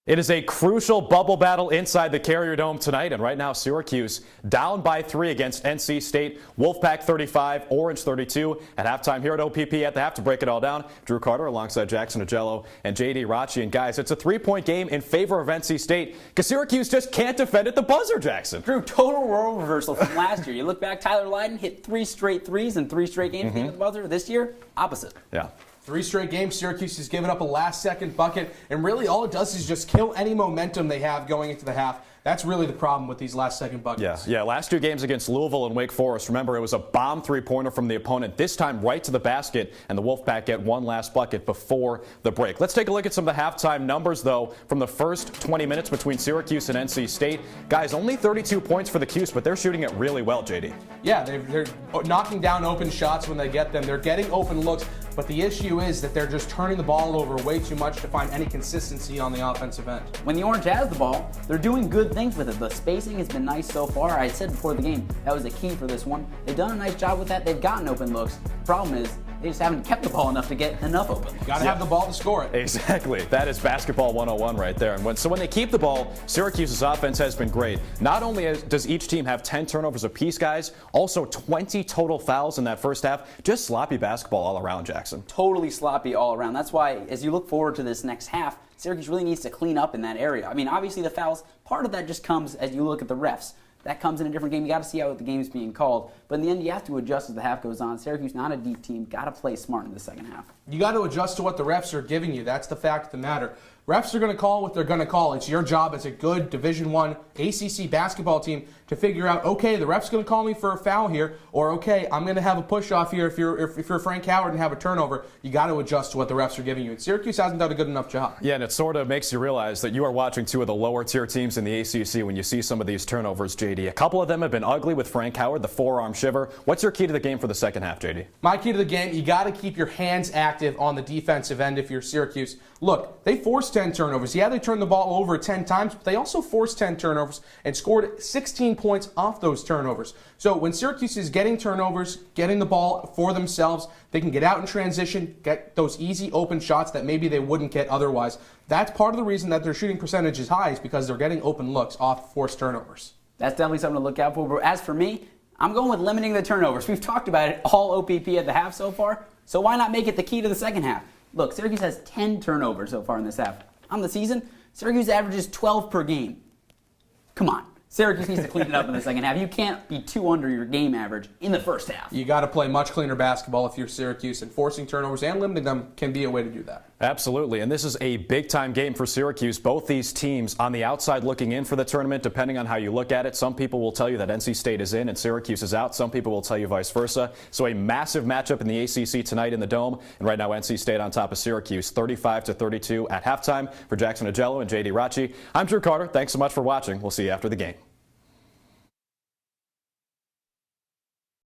It is a crucial bubble battle inside the Carrier Dome tonight, and right now Syracuse down by 3 against NC State. Wolfpack 35, Orange 32 at halftime here at OPP. At the half to break it all down, Drew Carter alongside Jackson Ajello and JD Raucci. And guys, it's a 3-point game in favor of NC State because Syracuse just can't defend at the buzzer, Jackson. Drew, total role reversal from last year. You look back, Tyler Lydon hit 3 straight threes in 3 straight games at the buzzer. This year, opposite. Yeah. 3 straight games, Syracuse has given up a last-second bucket, and really all it does is just kill any momentum they have going into the half. That's really the problem with these last-second buckets. Yeah. Last 2 games against Louisville and Wake Forest, remember, it was a bomb 3-pointer from the opponent, this time right to the basket, and the Wolfpack get one last bucket before the break. Let's take a look at some of the halftime numbers, though, from the first 20 minutes between Syracuse and NC State. Guys, only 32 points for the Cuse, but they're shooting it really well, JD. Yeah, they're knocking down open shots when they get them. They're getting open looks, but the issue is that they're just turning the ball over way too much to find any consistency on the offensive end. When the Orange has the ball, they're doing good things with it. The spacing has been nice so far. I said before the game that was the key for this one. They've done a nice job with that. They've gotten open looks. The problem is they just haven't kept the ball enough to get enough open looks. Got to have the ball to score it. Exactly. That is basketball 101 right there. And when they keep the ball, Syracuse's offense has been great. Not only does each team have 10 turnovers apiece, guys, also 20 total fouls in that first half. Just sloppy basketball all around, Jackson. Totally sloppy all around. That's why, as you look forward to this next half, Syracuse really needs to clean up in that area. I mean, obviously the fouls, part of that just comes as you look at the refs. That comes in a different game. You got to see how the game is being called. But in the end, you have to adjust as the half goes on. Syracuse, not a deep team. Got to play smart in the second half. You got to adjust to what the refs are giving you. That's the fact of the matter. Refs are going to call what they're going to call. It's your job as a good Division I ACC basketball team to figure out, okay, the ref's going to call me for a foul here, or okay, I'm going to have a push-off here if you're Frank Howard and have a turnover. You got to adjust to what the refs are giving you. And Syracuse hasn't done a good enough job. Yeah, and it sort of makes you realize that you are watching 2 of the lower-tier teams in the ACC when you see some of these turnovers, JD. A couple of them have been ugly with Frank Howard, the forearm shiver. What's your key to the game for the second half, JD? My key to the game, you got to keep your hands active on the defensive end if you're Syracuse. Look, they forced 10 turnovers. Yeah, they turned the ball over 10 times, but they also forced 10 turnovers and scored 16 points off those turnovers. So when Syracuse is getting turnovers, getting the ball for themselves, they can get out in transition, get those easy open shots that maybe they wouldn't get otherwise. That's part of the reason that their shooting percentage is high, is because they're getting open looks off forced turnovers. That's definitely something to look out for. But as for me, I'm going with limiting the turnovers. We've talked about it all OPP at the half so far, so why not make it the key to the second half? Look, Syracuse has 10 turnovers so far in this half. On the season, Syracuse averages 12 per game. Come on. Syracuse needs to clean it up in the second half. You can't be 2 under your game average in the first half. You got to play much cleaner basketball if you're Syracuse, and forcing turnovers and limiting them can be a way to do that. Absolutely, and this is a big-time game for Syracuse. Both these teams on the outside looking in for the tournament, depending on how you look at it. Some people will tell you that NC State is in and Syracuse is out. Some people will tell you vice versa. So a massive matchup in the ACC tonight in the Dome. And right now, NC State on top of Syracuse, 35-32 at halftime. For Jackson Ajello and JD Raucci, I'm Drew Carter. Thanks so much for watching. We'll see you after the game.